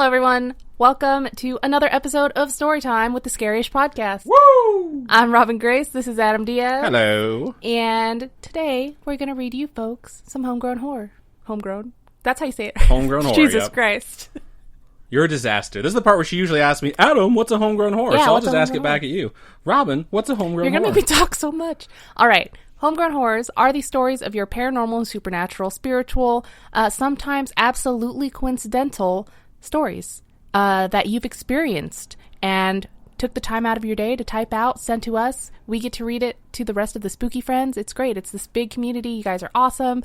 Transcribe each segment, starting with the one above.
everyone. Welcome to another episode of Storytime with the Scariest Podcast. Woo! I'm Robin Grace. This is Adam Diaz. Hello. And today we're going to read you folks some homegrown horror. Homegrown? That's how you say it. Homegrown horror, Jesus yep. Christ. You're a disaster. This is the part where she usually asks me, Adam, what's a homegrown horror? Yeah, so I'll what's just a ask it homegrown back at you. Robin, what's a homegrown You're horror? going to make me talk so much. All right. Homegrown horrors are the stories of your paranormal and supernatural, spiritual, sometimes absolutely coincidental stories that you've experienced and took the time out of your day to type out, send to us. We get to read it to the rest of the spooky friends. It's great. It's this big community. You guys are awesome.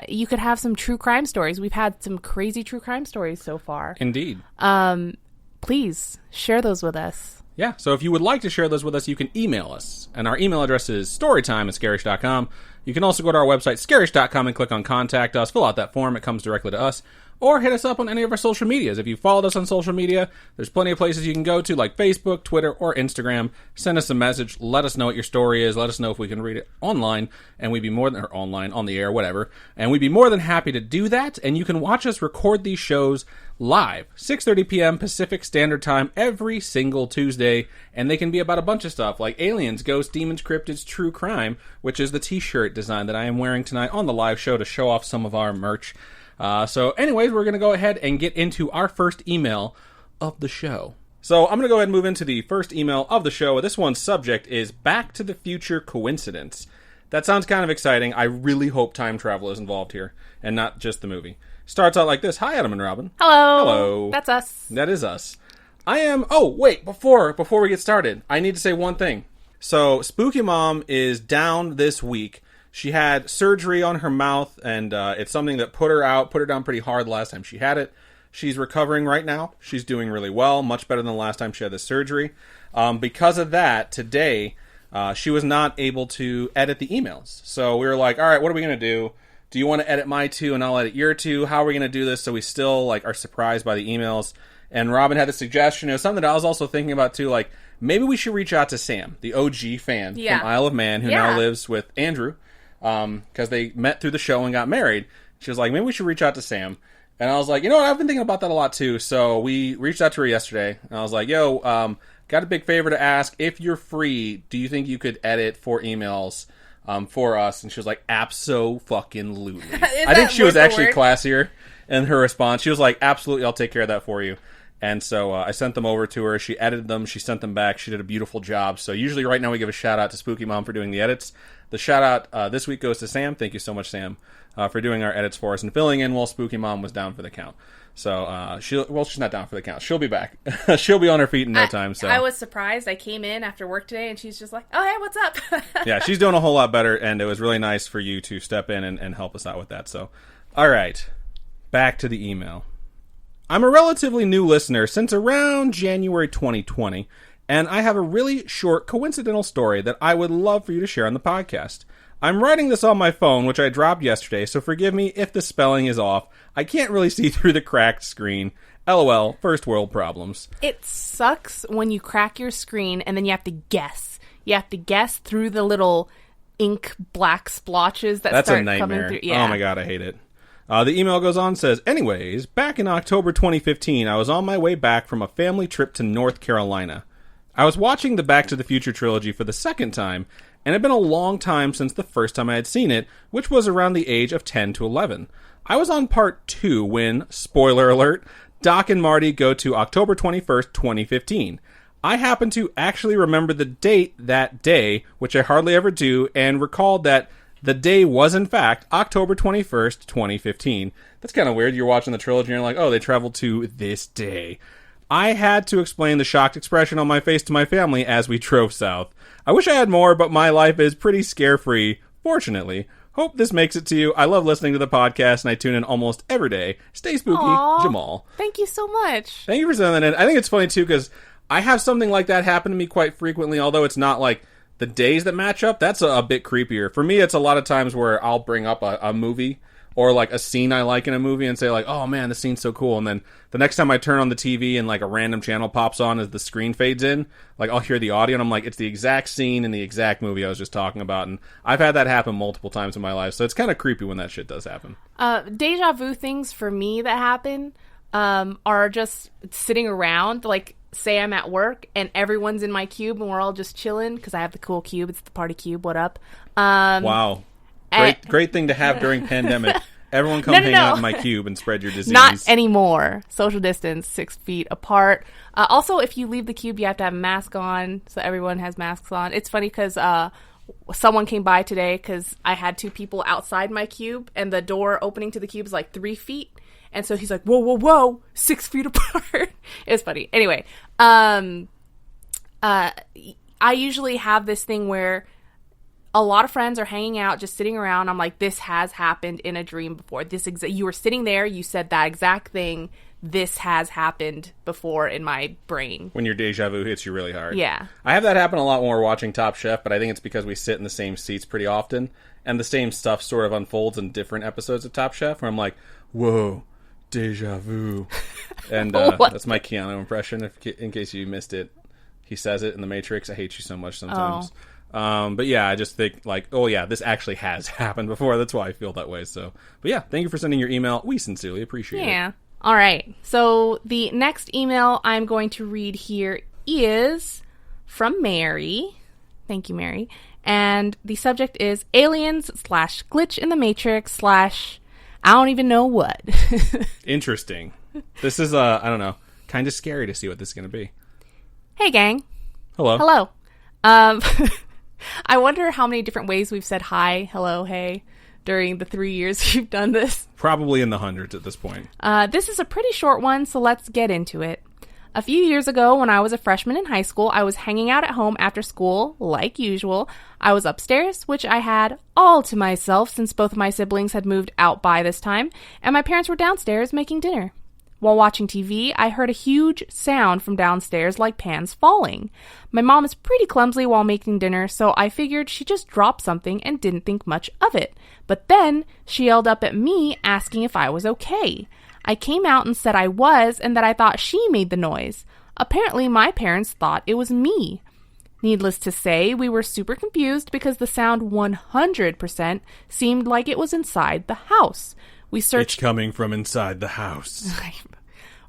You could have some true crime stories. We've had some crazy true crime stories so far. Indeed. Please share those with us. Yeah, so if you would like to share those with us, you can email us. And our email address is storytime@scarish.com. You can also go to our website, scarish.com, and click on Contact Us. Fill out that form. It comes directly to us. Or hit us up on any of our social medias. If you followed us on social media, there's plenty of places you can go to, like Facebook, Twitter, or Instagram. Send us a message. Let us know what your story is. Let us know if we can read it online. And we'd be more than, or online, on the air, whatever. And we'd be more than happy to do that. And you can watch us record these shows live, 6:30 p.m. Pacific Standard Time, every single Tuesday. And they can be about a bunch of stuff, like aliens, ghosts, demons, cryptids, true crime, which is the t-shirt design that I am wearing tonight on the live show to show off some of our merch. So anyways, we're going to go ahead and get into our first email of the show. So I'm going to go ahead and move into the first email of the show. This one's subject is Back to the Future Coincidence. That sounds kind of exciting. I really hope time travel is involved here and not just the movie. Starts out like this. Hi, Adam and Robin. Hello. Hello. That's us. That is us. Oh, wait, before we get started, I need to say one thing. So Spooky Mom is down this week. She had surgery on her mouth, and it's something that put her down pretty hard last time she had it. She's recovering right now. She's doing really well, much better than the last time she had the surgery. Because of that, today, she was not able to edit the emails. So we were like, all right, what are we going to do? Do you want to edit my two, and I'll edit your two? How are we going to do this so we still are surprised by the emails? And Robin had the suggestion. It was something that I was also thinking about, too, maybe we should reach out to Sam, the OG fan from Isle of Man, who now lives with Andrew. Because they met through the show and got married. She was like, maybe we should reach out to Sam. And I was like, you know what, I've been thinking about that a lot too. So we reached out to her yesterday. And I was like, yo, got a big favor to ask. If you're free, do you think you could edit 4 emails for us? And she was like, abso-fucking-lutely. I think she was actually classier in her response. She was like, absolutely, I'll take care of that for you. And so I sent them over to her. She edited them. She sent them back. She did a beautiful job. So usually right now we give a shout out to Spooky Mom for doing the edits. The shout out this week goes to Sam. Thank you so much, Sam, for doing our edits for us and filling in while Spooky Mom was down for the count. So she's not down for the count. She'll be back. She'll be on her feet in no time. So I was surprised. I came in after work today and she's just like, oh, hey, what's up? Yeah, she's doing a whole lot better. And it was really nice for you to step in and help us out with that. So, all right, back to the email. I'm a relatively new listener since around January 2020, and I have a really short coincidental story that I would love for you to share on the podcast. I'm writing this on my phone, which I dropped yesterday, so forgive me if the spelling is off. I can't really see through the cracked screen. LOL, first world problems. It sucks when you crack your screen and then you have to guess. You have to guess through the little ink black splotches that That's start a nightmare. coming through. Yeah. Oh my god, I hate it. The email goes on and says, anyways, back in October 2015, I was on my way back from a family trip to North Carolina. I was watching the Back to the Future trilogy for the second time, and it had been a long time since the first time I had seen it, which was around the age of 10 to 11. I was on part 2 when, spoiler alert, Doc and Marty go to October 21st, 2015. I happen to actually remember the date that day, which I hardly ever do, and recalled that the day was, in fact, October 21st, 2015. That's kind of weird. You're watching the trilogy and you're like, oh, they traveled to this day. I had to explain the shocked expression on my face to my family as we drove south. I wish I had more, but my life is pretty scare-free, fortunately. Hope this makes it to you. I love listening to the podcast, and I tune in almost every day. Stay spooky, Aww, Jamal. Thank you so much. Thank you for sending that in. I think it's funny, too, because I have something like that happen to me quite frequently, although it's not like the days that match up. That's a bit creepier. For me, it's a lot of times where I'll bring up a movie or like a scene I like in a movie and say like, oh man, this scene's so cool. And then the next time I turn on the TV and like a random channel pops on as the screen fades in, like I'll hear the audio and I'm like, it's the exact scene in the exact movie I was just talking about. And I've had that happen multiple times in my life. So it's kind of creepy when that shit does happen. Deja vu things for me that happen are just sitting around. Like, say I'm at work and everyone's in my cube and we're all just chilling because I have the cool cube. It's the party cube. What up? Wow. Great thing to have during pandemic. Everyone come hang out in my cube and spread your disease. Not anymore. Social distance, 6 feet apart. Also, if you leave the cube, you have to have a mask on, so everyone has masks on. It's funny because someone came by today because I had 2 people outside my cube, and the door opening to the cube is like 3 feet. And so he's like, whoa, whoa, whoa, 6 feet apart. It's funny. Anyway, I usually have this thing where a lot of friends are hanging out, just sitting around. I'm like, this has happened in a dream before. You were sitting there, you said that exact thing. This has happened before in my brain. When your deja vu hits you really hard. Yeah. I have that happen a lot when we're watching Top Chef, but I think it's because we sit in the same seats pretty often, and the same stuff sort of unfolds in different episodes of Top Chef, where I'm like, whoa, deja vu. And that's my Keanu impression, in case you missed it. He says it in The Matrix. I hate you so much sometimes. Oh. But yeah, I just think like, oh yeah, this actually has happened before. That's why I feel that way. So, but yeah, thank you for sending your email. We sincerely appreciate it. Yeah. All right. So the next email I'm going to read here is from Mary. Thank you, Mary. And the subject is aliens / glitch in the Matrix / I don't even know what. Interesting. This is, I don't know, kind of scary to see what this is going to be. Hey, gang. Hello. Hello. I wonder how many different ways we've said hi, hello, hey, during the 3 years we've done this. Probably in the hundreds at this point. This is a pretty short one, so let's get into it. A few years ago, when I was a freshman in high school, I was hanging out at home after school, like usual. I was upstairs, which I had all to myself since both of my siblings had moved out by this time, and my parents were downstairs making dinner. While watching TV, I heard a huge sound from downstairs like pans falling. My mom is pretty clumsy while making dinner, so I figured she just dropped something and didn't think much of it. But then she yelled up at me asking if I was okay. I came out and said I was and that I thought she made the noise. Apparently, my parents thought it was me. Needless to say, we were super confused because the sound 100% seemed like it was inside the house. It's coming from inside the house.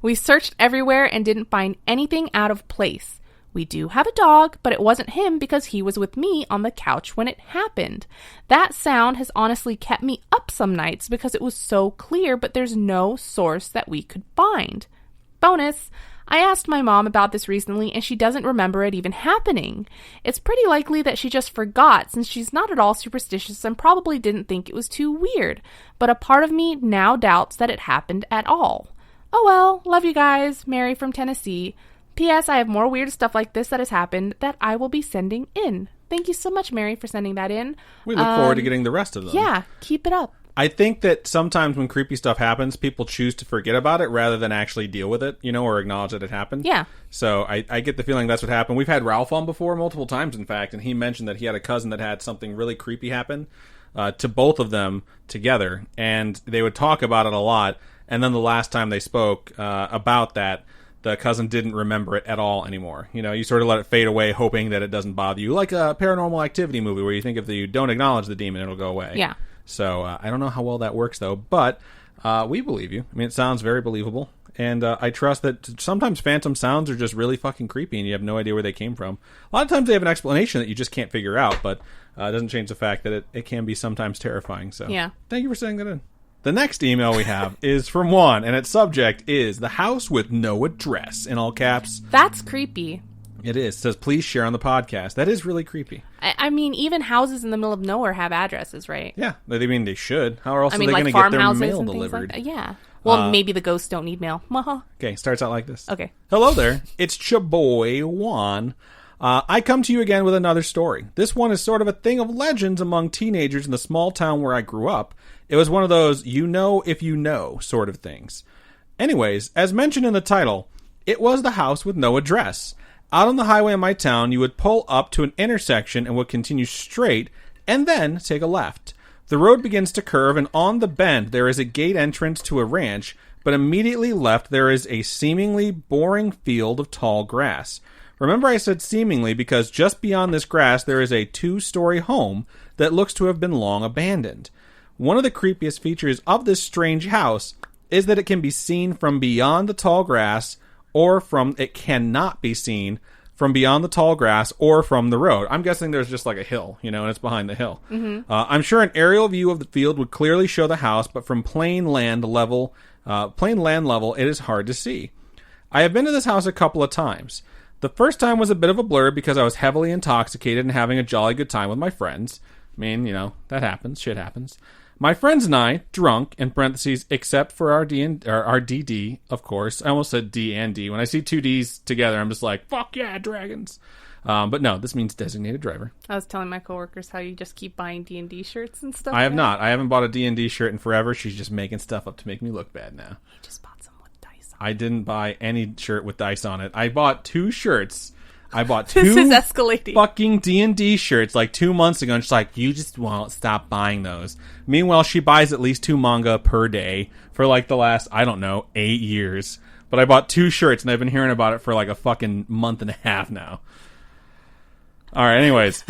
We searched everywhere and didn't find anything out of place. We do have a dog, but it wasn't him because he was with me on the couch when it happened. That sound has honestly kept me up some nights because it was so clear, but there's no source that we could find. Bonus, I asked my mom about this recently and she doesn't remember it even happening. It's pretty likely that she just forgot since she's not at all superstitious and probably didn't think it was too weird, but a part of me now doubts that it happened at all. Oh well, love you guys, Mary from Tennessee. P.S. I have more weird stuff like this that has happened that I will be sending in. Thank you so much, Mary, for sending that in. We look forward to getting the rest of them. Yeah, keep it up. I think that sometimes when creepy stuff happens, people choose to forget about it rather than actually deal with it, or acknowledge that it happened. Yeah. So I get the feeling that's what happened. We've had Ralph on before multiple times, in fact, and he mentioned that he had a cousin that had something really creepy happen to both of them together, and they would talk about it a lot, and then the last time they spoke about that, the cousin didn't remember it at all anymore. You sort of let it fade away, hoping that it doesn't bother you, like a Paranormal Activity movie where you think if you don't acknowledge the demon, it'll go away. Yeah. So I don't know how well that works, though, but we believe you. I mean, it sounds very believable, and I trust that sometimes phantom sounds are just really fucking creepy, and you have no idea where they came from. A lot of times they have an explanation that you just can't figure out, but it doesn't change the fact that it can be sometimes terrifying. So yeah. Thank you for sending that in. The next email we have is from Juan, and its subject is The House with No Address, in all caps. That's creepy. It is. It says, please share on the podcast. That is really creepy. I mean, even houses in the middle of nowhere have addresses, right? Yeah. They mean they should. How else are they going to get their mail delivered? Like yeah. Well, maybe the ghosts don't need mail. Okay, starts out like this. Okay. Hello there. It's Chaboy Juan. I come to you again with another story. This one is sort of a thing of legends among teenagers in the small town where I grew up. It was one of those you know if you know sort of things. Anyways, as mentioned in the title, it was the house with no address. Out on the highway in my town, you would pull up to an intersection and would continue straight and then take a left. The road begins to curve, and on the bend there is a gate entrance to a ranch, but immediately left there is a seemingly boring field of tall grass. Remember I said seemingly because just beyond this grass there is a 2-story home that looks to have been long abandoned. One of the creepiest features of this strange house is that it can be seen from beyond the tall grass, or it cannot be seen from beyond the tall grass or from the road. I'm guessing there's just like a hill, and it's behind the hill. Mm-hmm. I'm sure an aerial view of the field would clearly show the house, but from plain land level, it is hard to see. I have been to this house a couple of times. The first time was a bit of a blur because I was heavily intoxicated and having a jolly good time with my friends. I mean, that happens. Shit happens. My friends and I, drunk, in parentheses, except for our DD, of course. I almost said D and D. When I see two Ds together, I'm just like, fuck yeah, dragons. But no, this means designated driver. I was telling my coworkers how you just keep buying D&D shirts and stuff. I have not. I haven't bought a D&D shirt in forever. She's just making stuff up to make me look bad now. You just bought some with dice on it. I didn't buy any shirt with dice on it. I bought 2 shirts. I bought 2 this is escalating. Fucking D&D shirts like 2 months ago, and she's like, you just won't stop buying those. Meanwhile, she buys at least 2 manga per day for like the last, 8 years. But I bought 2 shirts, and I've been hearing about it for like a fucking month and a half now. All right, anyways.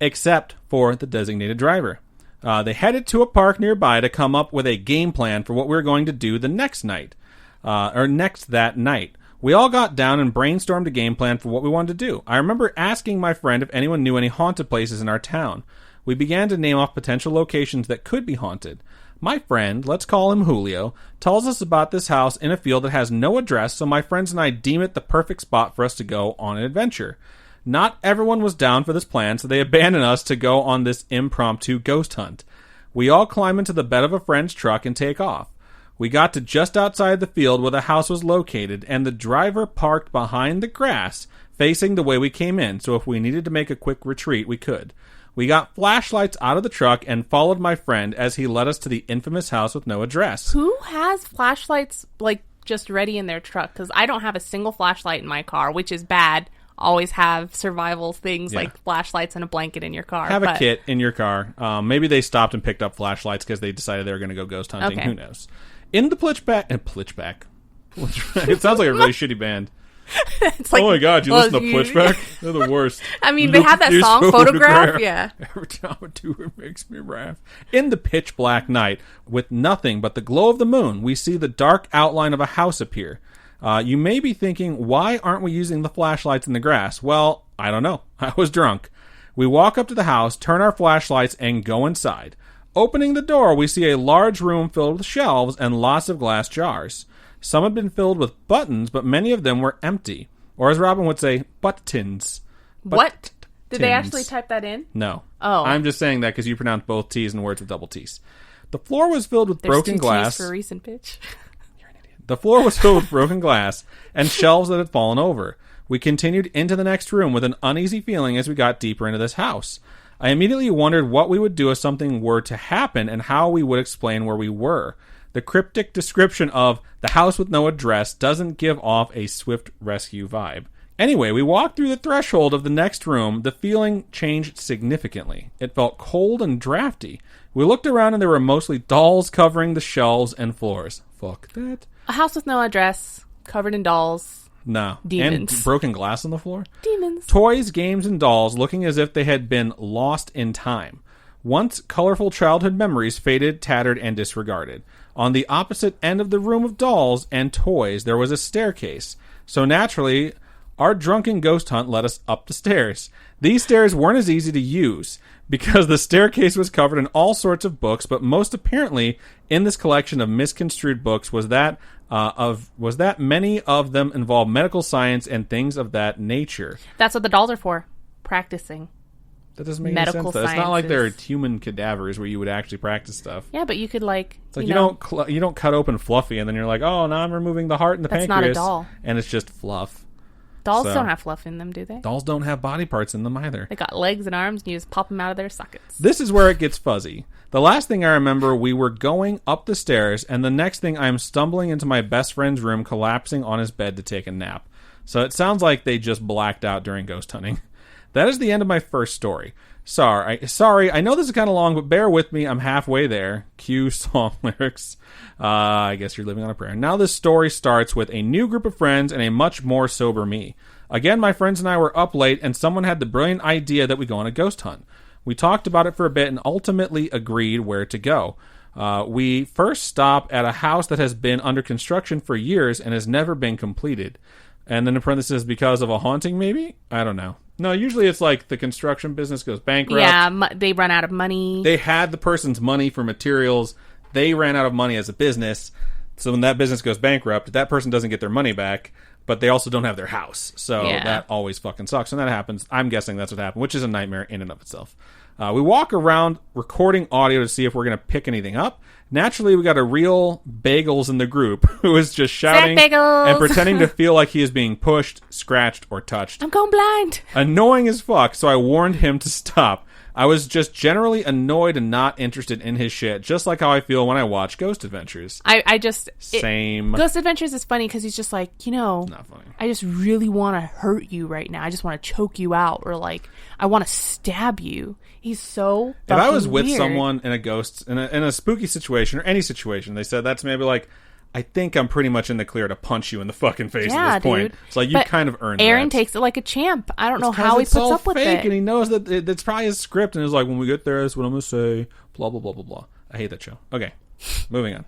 Except for the designated driver. They headed to a park nearby to come up with a game plan for what we were going to do the next night. That night. We all got down and brainstormed a game plan for what we wanted to do. I remember asking my friend if anyone knew any haunted places in our town. We began to name off potential locations that could be haunted. My friend, let's call him Julio, tells us about this house in a field that has no address, so my friends and I deem it the perfect spot for us to go on an adventure. Not everyone was down for this plan, so they abandoned us to go on this impromptu ghost hunt. We all climb into the bed of a friend's truck and take off. We got to just outside the field where the house was located, and the driver parked behind the grass, facing the way we came in, so if we needed to make a quick retreat, we could. We got flashlights out of the truck and followed my friend as he led us to the infamous house with no address. Who has flashlights, just ready in their truck? Because I don't have a single flashlight in my car, which is bad. Always have survival things like flashlights and a blanket in your car. Have a kit in your car. Maybe they stopped and picked up flashlights because they decided they were going to go ghost hunting. Okay. Who knows? In the Plitchback... It sounds like a really shitty band. It's like, oh my god, you listen to Plitchback? They're the worst. I mean, they have that song, Photograph. Yeah. Every time I do it makes me laugh. In the pitch black night, with nothing but the glow of the moon, we see the dark outline of a house appear. You may be thinking, why aren't we using the flashlights in the grass? Well, I don't know. I was drunk. We walk up to the house, turn our flashlights, and go inside. Opening the door, we see a large room filled with shelves and lots of glass jars. Some had been filled with buttons, but many of them were empty. Or as Robin would say, butt-tins. What? Did they actually type that in? No. Oh. I'm just saying that because you pronounce both T's in words with double T's. The floor was filled with broken glass. T's for recent pitch. The floor was filled with broken glass and shelves that had fallen over. We continued into the next room with an uneasy feeling as we got deeper into this house. I immediately wondered what we would do if something were to happen and how we would explain where we were. The cryptic description of the house with no address doesn't give off a swift rescue vibe. Anyway, we walked through the threshold of the next room. The feeling changed significantly. It felt cold and drafty. We looked around and there were mostly dolls covering the shelves and floors. Fuck that. A house with no address, covered in dolls. No. Demons. And broken glass on the floor? Demons. Toys, games, and dolls looking as if they had been lost in time. Once colorful childhood memories faded, tattered, and disregarded. On the opposite end of the room of dolls and toys, there was a staircase. So naturally, our drunken ghost hunt led us up the stairs. These stairs weren't as easy to use because the staircase was covered in all sorts of books, but most apparently in this collection of misconstrued books was that many of them involved medical science and things of that nature. That's what the dolls are for, practicing. That doesn't make any sense. Though. It's not like they're human cadavers where you would actually practice stuff. Yeah, but you could It's like you don't cut open Fluffy and then you're like, oh, now I'm removing the heart and the pancreas. That's not a doll. And it's just fluff. Dolls don't have fluff in them, do they? Dolls don't have body parts in them either. They got legs and arms and you just pop them out of their sockets. This is where it gets fuzzy. The last thing I remember, we were going up the stairs and the next thing I'm stumbling into my best friend's room, collapsing on his bed to take a nap. So it sounds like they just blacked out during ghost hunting. That is the end of my first story. Sorry, I know this is kind of long, but bear with me. I'm halfway there. Cue song lyrics. I guess you're living on a prayer. Now this story starts with a new group of friends and a much more sober me. Again, my friends and I were up late, and someone had the brilliant idea that we go on a ghost hunt. We talked about it for a bit and ultimately agreed where to go. We first stop at a house that has been under construction for years and has never been completed. And then in parentheses, because of a haunting, maybe? I don't know. No, usually it's like the construction business goes bankrupt. Yeah, they run out of money. They had the person's money for materials. They ran out of money as a business. So when that business goes bankrupt, that person doesn't get their money back, but they also don't have their house. So that always fucking sucks. When that happens, I'm guessing that's what happened, which is a nightmare in and of itself. We walk around recording audio to see if we're going to pick anything up. Naturally, we got a real Bagels in the group who is just shouting and pretending to feel like he is being pushed, scratched, or touched. I'm going blind. Annoying as fuck, so I warned him to stop. I was just generally annoyed and not interested in his shit, just like how I feel when I watch Ghost Adventures. Same. Ghost Adventures is funny because he's just like, not funny. I just really want to hurt you right now. I just want to choke you out, or like, I want to stab you. He's so fucking If I was with weird. someone in a spooky situation or any situation, they said that's maybe like, I think I'm pretty much in the clear to punch you in the fucking face at this point. Dude. It's like you kind of earned Aaron that. takes it like a champ. I don't know how he puts up with it. And he knows that it's probably his script, and he's like, when we get there, that's what I'm going to say. Blah, blah, blah, blah, blah. I hate that show. Okay, moving on.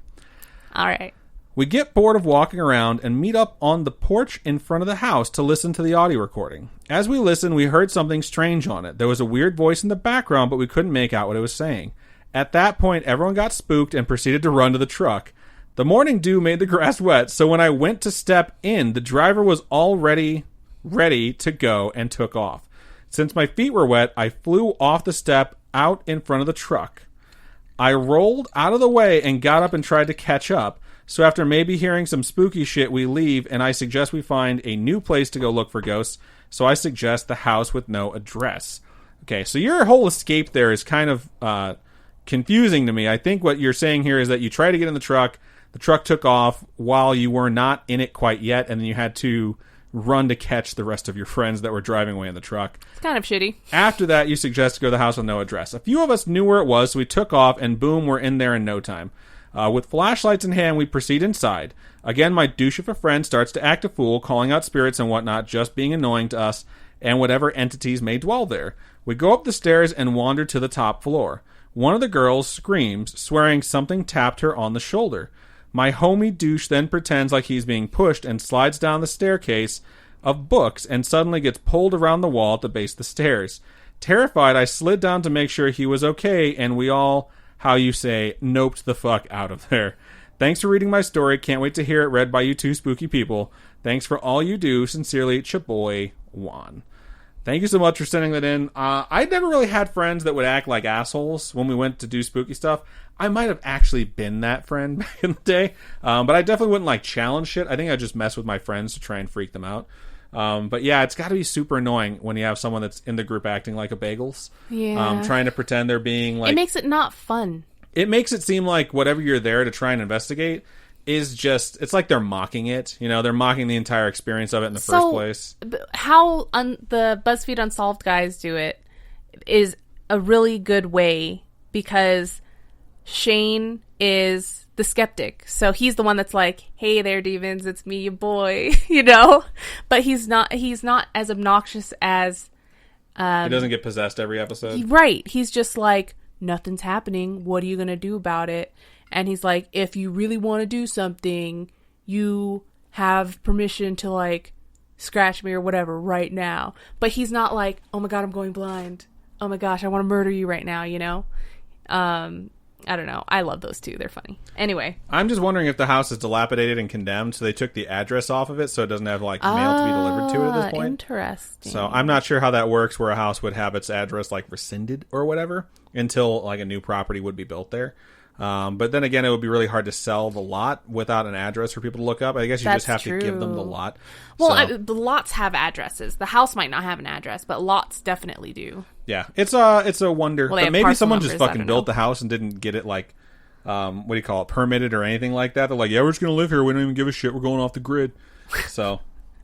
All right. We get bored of walking around and meet up on the porch in front of the house to listen to the audio recording. As we listened, we heard something strange on it. There was a weird voice in the background, but we couldn't make out what it was saying. At that point, everyone got spooked and proceeded to run to the truck. The morning dew made the grass wet, so when I went to step in, the driver was already ready to go and took off. Since my feet were wet, I flew off the step out in front of the truck. I rolled out of the way and got up and tried to catch up. So after maybe hearing some spooky shit, we leave, and I suggest we find a new place to go look for ghosts. So I suggest the house with no address. Okay, so your whole escape there is kind of confusing to me. I think what you're saying here is that you tried to get in the truck took off while you were not in it quite yet, and then you had to run to catch the rest of your friends that were driving away in the truck. It's kind of shitty. After that, you suggest to go to the house with no address. A few of us knew where it was, so we took off, and boom, we're in there in no time. With flashlights in hand, we proceed inside. Again, my douche of a friend starts to act a fool, calling out spirits and whatnot, just being annoying to us and whatever entities may dwell there. We go up the stairs and wander to the top floor. One of the girls screams, swearing something tapped her on the shoulder. My homie douche then pretends like he's being pushed and slides down the staircase of books and suddenly gets pulled around the wall at the base of the stairs. Terrified, I slid down to make sure he was okay, and we all, how you say, noped the fuck out of there. Thanks for reading my story. Can't wait to hear it read by you two spooky people. Thanks for all you do. Sincerely, Chaboy Juan. Thank you so much for sending that in. I never really had friends that would act like assholes when we went to do spooky stuff. I might have actually been that friend back in the day, but I definitely wouldn't like challenge shit. I think I'd just mess with my friends to try and freak them out. But yeah, it's got to be super annoying when you have someone that's in the group acting like a Bagels. Yeah. Trying to pretend they're being like... It makes it not fun. It makes it seem like whatever you're there to try and investigate is just... It's like they're mocking it. You know, they're mocking the entire experience of it in the first place. How the BuzzFeed Unsolved guys do it is a really good way because Shane is the skeptic. So he's the one that's like, hey there, demons, it's me, your boy, you know? But he's not as obnoxious as... he doesn't get possessed every episode. Right. He's just like, nothing's happening. What are you going to do about it? And he's like, if you really want to do something, you have permission to like scratch me or whatever right now. But he's not like, oh my God, I'm going blind. Oh my gosh, I want to murder you right now, you know? I don't know. I love those two. They're funny. Anyway. I'm just wondering if the house is dilapidated and condemned, so they took the address off of it so it doesn't have like mail to be delivered to it at this point. Interesting. So I'm not sure how that works where a house would have its address like rescinded or whatever until like a new property would be built there. But then again, it would be really hard to sell the lot without an address for people to look up. I guess you just have to give them the lot. Well, the lots have addresses. The house might not have an address, but lots definitely do. Yeah, it's a wonder. Well, but maybe someone just fucking built the house and didn't get it like, what do you call it, permitted or anything like that. They're like, yeah, we're just going to live here. We don't even give a shit. We're going off the grid. So,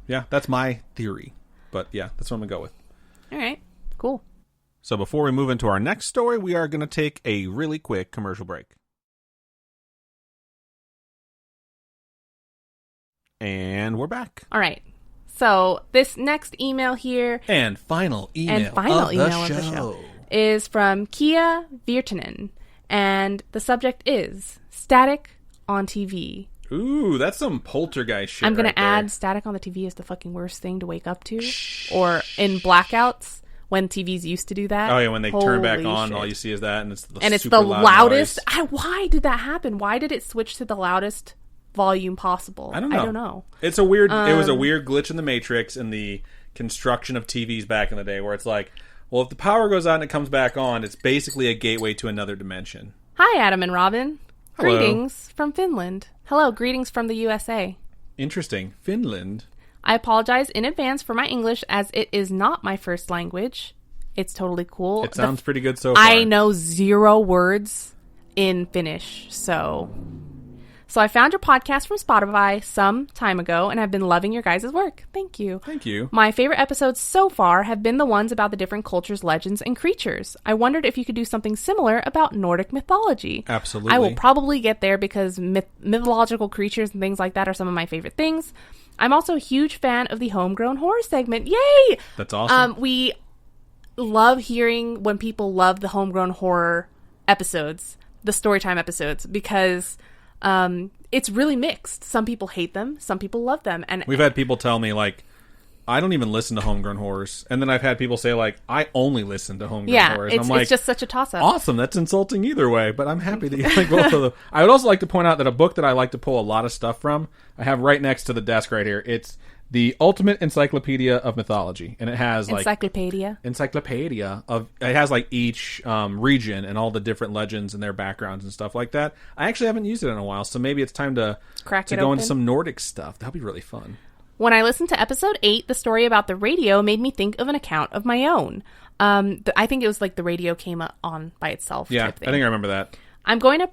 yeah, that's my theory. But yeah, that's what I'm going to go with. All right, cool. So before we move into our next story, we are going to take a really quick commercial break. And we're back. All right. So this next email here and final email of the show is from Kia Virtanen. And the subject is static on TV. Ooh, that's some poltergeist shit. I'm going right to add there. static on the TV is the fucking worst thing to wake up to. Or in blackouts when TVs used to do that. Oh yeah, when they turn back Holy on, shit. all you see is that, and it's the loud loudest. noise. Why did that happen? Why did it switch to the loudest volume possible? I don't know. It was a weird glitch in the Matrix in the construction of TVs back in the day, where it's like, well, if the power goes out and it comes back on, it's basically a gateway to another dimension. Hi, Adam and Robin. Hello. Greetings from Finland. Hello, greetings from the USA. Interesting. Finland. I apologize in advance for my English, as it is not my first language. It's totally cool. It sounds pretty good so far. I know 0 words in Finnish, so I found your podcast from Spotify some time ago, and I've been loving your guys' work. Thank you. Thank you. My favorite episodes so far have been the ones about the different cultures, legends, and creatures. I wondered if you could do something similar about Nordic mythology. Absolutely. I will probably get there because mythological creatures and things like that are some of my favorite things. I'm also a huge fan of the Homegrown Horror segment. Yay! That's awesome. We love hearing when people love the Homegrown Horror episodes, the Storytime episodes, because it's really mixed. Some people hate them, some people love them, and we've had people tell me like, I don't even listen to Homegrown Horrors, and then I've had people say like, I only listen to Homegrown Horrors. It's, I'm like, it's just such a toss-up. Awesome, that's insulting either way, but I'm happy that you like both of them. I would also like to point out that a book that I like to pull a lot of stuff from, I have right next to the desk right here. It's the Ultimate Encyclopedia of Mythology, and it has like Encyclopedia of it has like each region and all the different legends and their backgrounds and stuff like that. I actually haven't used it in a while, so maybe it's time to go into some Nordic stuff. That'd be really fun. When I listened to episode 8, the story about the radio made me think of an account of my own. I think it was like the radio came on by itself. Yeah, type thing. I think I remember that. I'm going to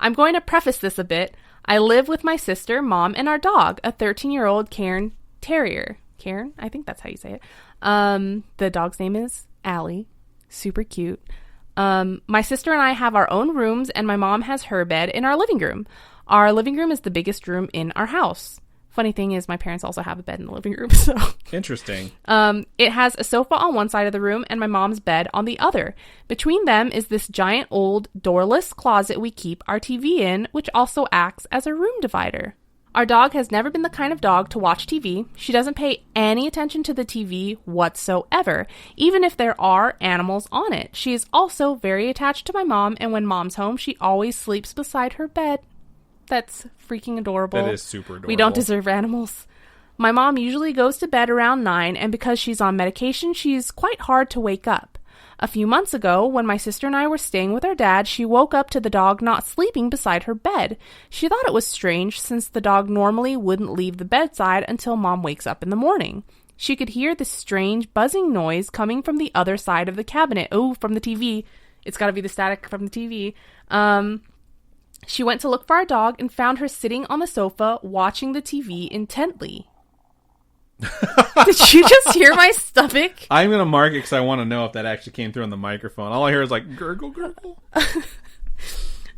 I'm going to preface this a bit. I live with my sister, mom, and our dog, a 13-year-old Cairn Terrier. Cairn? I think that's how you say it. The dog's name is Allie. Super cute. My sister and I have our own rooms, and my mom has her bed in our living room. Our living room is the biggest room in our house. Funny thing is, my parents also have a bed in the living room, so... Interesting. It has a sofa on one side of the room and my mom's bed on the other. Between them is this giant old doorless closet we keep our TV in, which also acts as a room divider. Our dog has never been the kind of dog to watch TV. She doesn't pay any attention to the TV whatsoever, even if there are animals on it. She is also very attached to my mom, and when mom's home, she always sleeps beside her bed. That's freaking adorable. That is super adorable. We don't deserve animals. My mom usually goes to bed around 9, and because she's on medication, she's quite hard to wake up. A few months ago, when my sister and I were staying with our dad, she woke up to the dog not sleeping beside her bed. She thought it was strange since the dog normally wouldn't leave the bedside until mom wakes up in the morning. She could hear this strange buzzing noise coming from the other side of the cabinet. Oh, from the TV. It's got to be the static from the TV. She went to look for our dog and found her sitting on the sofa watching the TV intently. Did you just hear my stomach? I'm going to mark it because I want to know if that actually came through on the microphone. All I hear is like, gurgle, gurgle.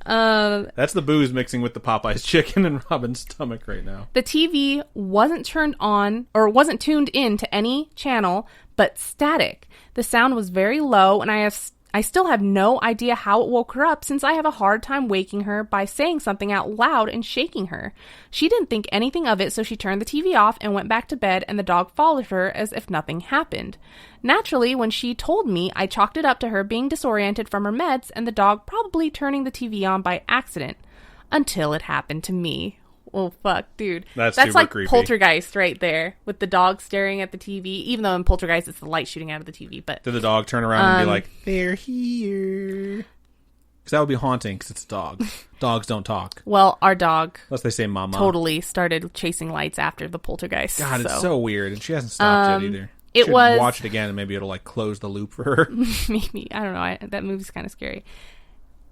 That's the booze mixing with the Popeye's chicken in Robin's stomach right now. The TV wasn't turned on or wasn't tuned in to any channel, but static. The sound was very low, and I still have no idea how it woke her up, since I have a hard time waking her by saying something out loud and shaking her. She didn't think anything of it, so she turned the TV off and went back to bed, and the dog followed her as if nothing happened. Naturally, when she told me, I chalked it up to her being disoriented from her meds and the dog probably turning the TV on by accident. Until it happened to me. Oh, fuck, dude. That's like super creepy. Poltergeist right there, with the dog staring at the TV, even though in Poltergeist it's the light shooting out of the TV. But did the dog turn around and be like, they're here? Because that would be haunting, because it's a dog. Dogs don't talk. Well, our dog... Unless they say mama. Totally started chasing lights after the Poltergeist. God, it's so weird. And she hasn't stopped yet either. It was... watch it again and maybe it'll like close the loop for her. Maybe. I don't know. That movie's kind of scary.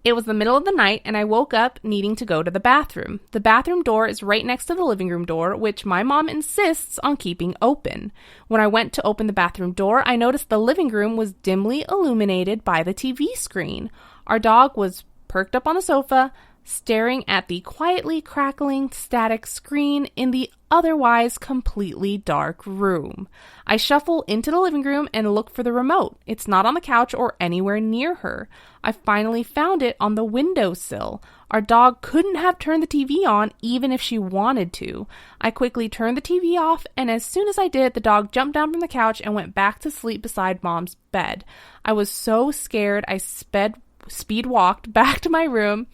It was the middle of the night, and I woke up needing to go to the bathroom. The bathroom door is right next to the living room door, which my mom insists on keeping open. When I went to open the bathroom door, I noticed the living room was dimly illuminated by the TV screen. Our dog was perked up on the sofa, staring at the quietly crackling static screen in the otherwise completely dark room. I shuffle into the living room and look for the remote. It's not on the couch or anywhere near her. I finally found it on the windowsill. Our dog couldn't have turned the TV on even if she wanted to. I quickly turned the TV off, and as soon as I did, the dog jumped down from the couch and went back to sleep beside Mom's bed. I was so scared I speed walked back to my room.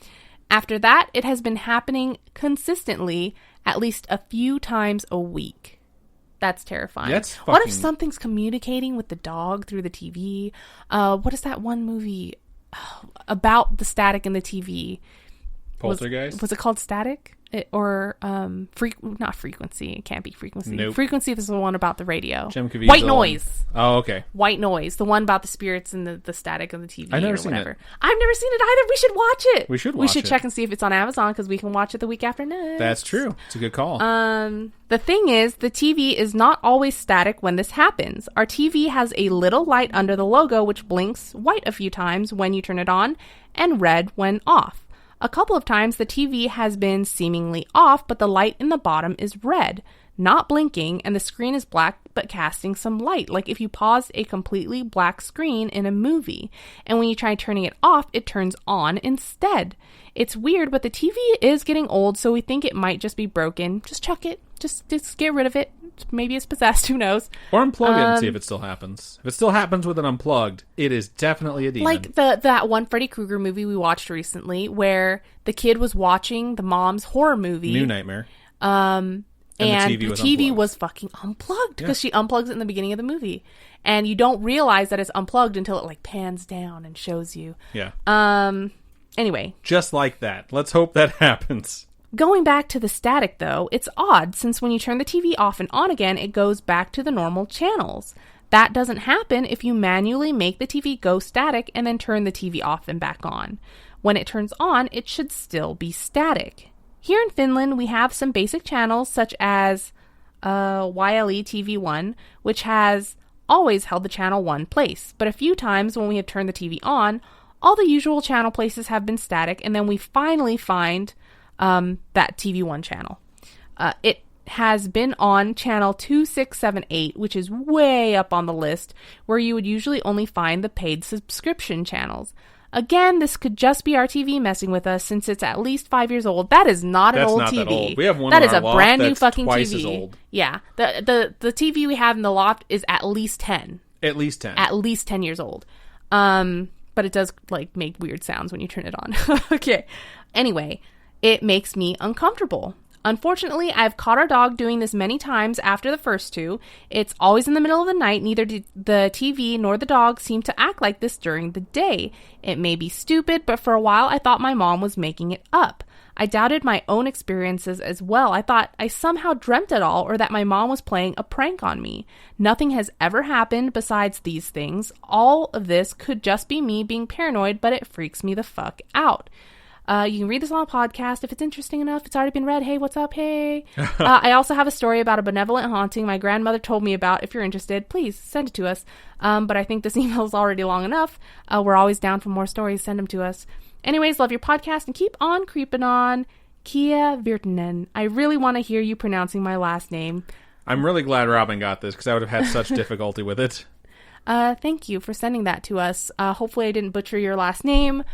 After that, it has been happening consistently at least a few times a week. That's terrifying. What if something's communicating with the dog through the TV? What is that one movie about the static in the TV? Poltergeist? Was it called Static? Not Frequency. It can't be Frequency. Nope. Frequency is the one about the radio. Jim Caviezel. White Noise. Oh, okay. White Noise. The one about the spirits and the static of the TV. I've never seen it. I've never seen it either. We should watch it. We should check and see if it's on Amazon because we can watch it the week after next. That's true. It's a good call. The thing is, the TV is not always static when this happens. Our TV has a little light under the logo which blinks white a few times when you turn it on and red when off. A couple of times the TV has been seemingly off, but the light in the bottom is red, not blinking, and the screen is black but casting some light, like if you paused a completely black screen in a movie. And when you try turning it off, it turns on instead. It's weird, but the TV is getting old, so we think it might just be broken. Just chuck it. Just get rid of it. Maybe it's possessed, who knows? Or unplug it and see if it still happens. If it still happens with it unplugged, it is definitely a demon. Like that one Freddy Krueger movie we watched recently where the kid was watching the mom's horror movie. New Nightmare. And the TV was fucking unplugged because she unplugs it in the beginning of the movie. And you don't realize that it's unplugged until it like pans down and shows you. Yeah. Anyway. Just like that. Let's hope that happens. Going back to the static, though, it's odd since when you turn the TV off and on again, it goes back to the normal channels. That doesn't happen if you manually make the TV go static and then turn the TV off and back on. When it turns on, it should still be static. Here in Finland, we have some basic channels such as YLE TV1, which has always held the channel one place. But a few times when we have turned the TV on, all the usual channel places have been static, and then we finally find that TV1 channel. It has been on channel 2678, which is way up on the list, where you would usually only find the paid subscription channels. Again, this could just be our TV messing with us since it's at least 5 years old. That is not an old TV. That old. We have one that in is our a loft brand new that's fucking twice TV. As old. Yeah. The TV we have in the loft is at least 10. At least 10. At least 10 years old. But it does like make weird sounds when you turn it on. Okay. Anyway, it makes me uncomfortable. Unfortunately, I've caught our dog doing this many times after the first two. It's always in the middle of the night. Neither the TV nor the dog seem to act like this during the day. It may be stupid, but for a while I thought my mom was making it up. I doubted my own experiences as well. I thought I somehow dreamt it all or that my mom was playing a prank on me. Nothing has ever happened besides these things. All of this could just be me being paranoid, but it freaks me the fuck out. You can read this on a podcast if it's interesting enough. It's already been read. Hey, what's up? Hey. I also have a story about a benevolent haunting my grandmother told me about. If you're interested, please send it to us. But I think this email is already long enough. We're always down for more stories. Send them to us. Anyways, love your podcast and keep on creeping on. Kia Virtanen. I really want to hear you pronouncing my last name. I'm really glad Robin got this because I would have had such difficulty with it. Thank you for sending that to us. Hopefully I didn't butcher your last name.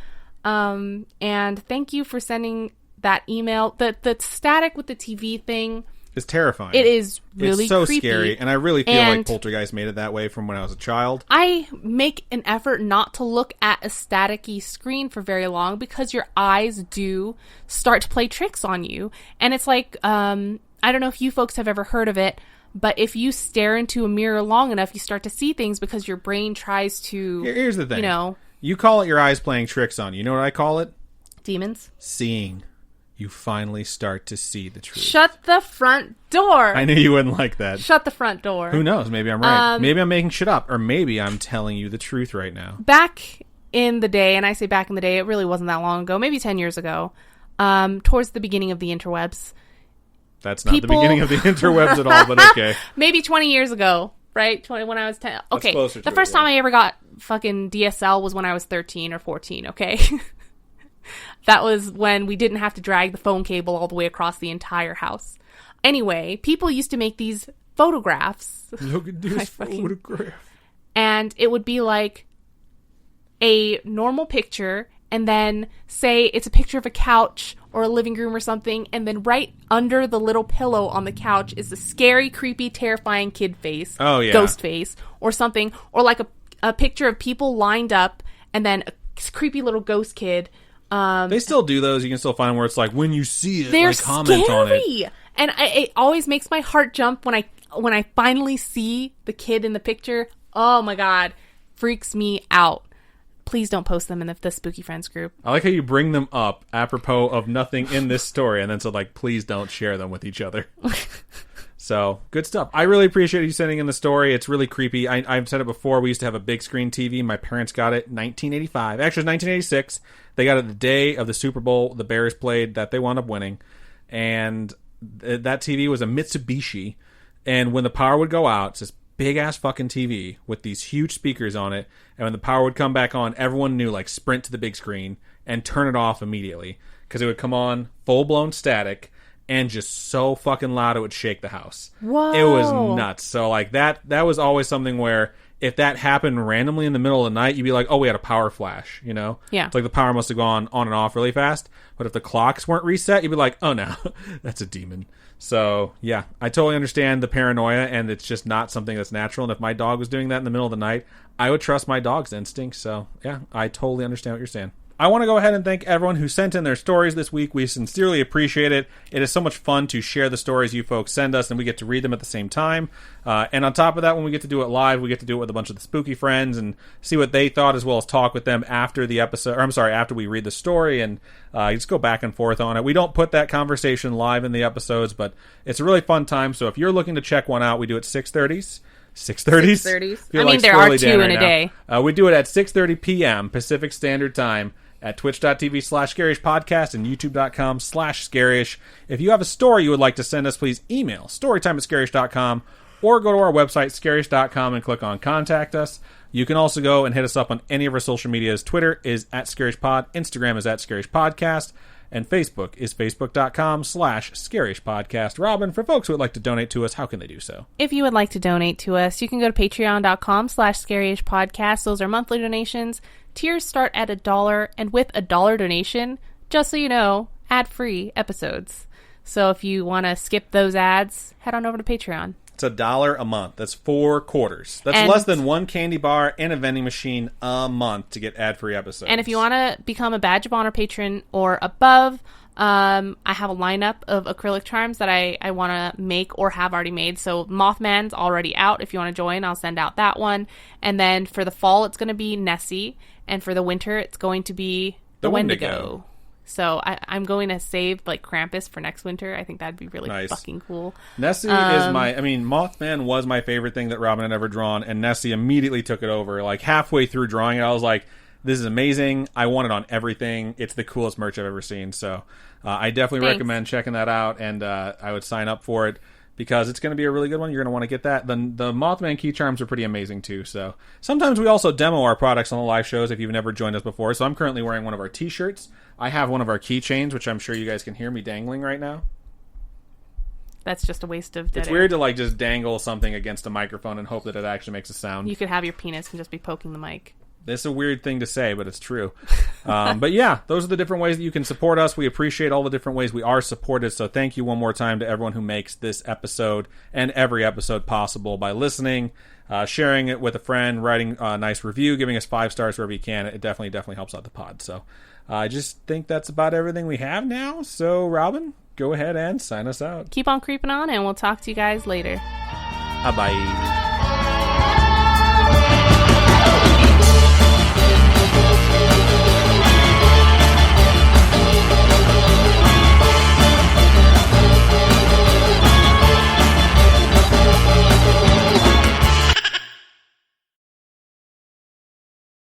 And thank you for sending that email. The static with the TV thing is terrifying. It is really it's so creepy. Scary, and I really feel like Poltergeist made it that way from when I was a child. I make an effort not to look at a staticky screen for very long because your eyes do start to play tricks on you. And it's like, I don't know if you folks have ever heard of it, but if you stare into a mirror long enough, you start to see things because your brain tries to... Here's the thing. You call it your eyes playing tricks on you. You know what I call it? Demons. Seeing. You finally start to see the truth. Shut the front door. I knew you wouldn't like that. Shut the front door. Who knows? Maybe I'm right. Maybe I'm making shit up. Or maybe I'm telling you the truth right now. Back in the day, and I say back in the day, it really wasn't that long ago, maybe 10 years ago, towards the beginning of the interwebs. That's not the beginning of the interwebs at all, but okay. Maybe 20 years ago. Right? When I was 10. Okay. The first time I ever got fucking DSL was when I was 13 or 14, okay? That was when we didn't have to drag the phone cable all the way across the entire house. Anyway, people used to make these photographs. Look at this photograph. And it would be like a normal picture, and then say it's a picture of a couch or a living room or something, and then right under the little pillow on the couch is a scary, creepy, terrifying kid face. Oh, yeah. Ghost face or something. Or like a picture of people lined up, and then a creepy little ghost kid. They still do those. You can still find them where it's like, when you see it, they're like, comment scary. on it. And it always makes my heart jump when I finally see the kid in the picture. Oh my God. Freaks me out. Please don't post them in the Spooky Friends group. I like how you bring them up apropos of nothing in this story, and then so like, please don't share them with each other. So, good stuff. I really appreciate you sending in the story. It's really creepy. I've said it before. We used to have a big screen TV. My parents got it in 1985. Actually, it was 1986. They got it the day of the Super Bowl the Bears played that they wound up winning. And that TV was a Mitsubishi. And when the power would go out, it's this big-ass fucking TV with these huge speakers on it. And when the power would come back on, everyone knew, like, sprint to the big screen and turn it off immediately. Because it would come on full-blown static. And just so fucking loud it would shake the house. Whoa. It was nuts. So, like, that was always something where if that happened randomly in the middle of the night, you'd be like, oh, we had a power flash, you know? Yeah. It's like the power must have gone on and off really fast. But if the clocks weren't reset, you'd be like, oh, no, that's a demon. So, yeah, I totally understand the paranoia, and it's just not something that's natural. And if my dog was doing that in the middle of the night, I would trust my dog's instincts. So, yeah, I totally understand what you're saying. I want to go ahead and thank everyone who sent in their stories this week. We sincerely appreciate it. It is so much fun to share the stories you folks send us, and we get to read them at the same time. And on top of that, when we get to do it live, we get to do it with a bunch of the spooky friends and see what they thought, as well as talk with them after the episode. Or I'm sorry, after we read the story, and just go back and forth on it. We don't put that conversation live in the episodes, but it's a really fun time. So if you're looking to check one out, we do it 6:30s. 6:30s? I mean, there are two in a day. We do it at 6:30 p.m. Pacific Standard Time at twitch.tv/scarish podcast and youtube.com/scarish. If you have a story you would like to send us, please email storytime@scarish.com or go to our website, scarish.com, and click on Contact Us. You can also go and hit us up on any of our social medias. Twitter is @scarishpod, Instagram is @scarishpodcast, and Facebook is facebook.com/scarishpodcast. Robin, for folks who would like to donate to us, how can they do so? If you would like to donate to us, you can go to patreon.com/scaryishpodcast. Those are monthly donations. Tiers start at $1, and with $1 donation, just so you know, ad-free episodes. So if you want to skip those ads, head on over to Patreon. It's $1 a month. That's 4 quarters. That's less than one candy bar and a vending machine a month to get ad-free episodes. And if you want to become a Badge of Honor patron or above, I have a lineup of acrylic charms that I want to make or have already made. So Mothman's already out. If you want to join, I'll send out that one. And then for the fall, it's going to be Nessie. And for the winter, it's going to be the Wendigo. So I'm going to save like Krampus for next winter. I think that'd be really fucking cool. Nessie is Mothman was my favorite thing that Robin had ever drawn, and Nessie immediately took it over. Like halfway through drawing it, I was like, this is amazing. I want it on everything. It's the coolest merch I've ever seen. So I definitely recommend checking that out, and I would sign up for it because it's going to be a really good one. You're going to want to get that. The Mothman key charms are pretty amazing too. So sometimes we also demo our products on the live shows if you've never joined us before. So I'm currently wearing one of our t-shirts. I have one of our keychains, which I'm sure you guys can hear me dangling right now. That's just a waste of dead It's air. weird to like just dangle something against a microphone and hope that it actually makes a sound. You could have your penis and just be poking the mic. It's a weird thing to say, but it's true. But yeah, those are the different ways that you can support us. We appreciate all the different ways we are supported. So thank you one more time to everyone who makes this episode and every episode possible by listening, sharing it with a friend, writing a nice review, giving us 5 stars wherever you can. It definitely helps out the pod. So I just think that's about everything we have now. So Robin, go ahead and sign us out. Keep on creeping on, and we'll talk to you guys later. Bye-bye.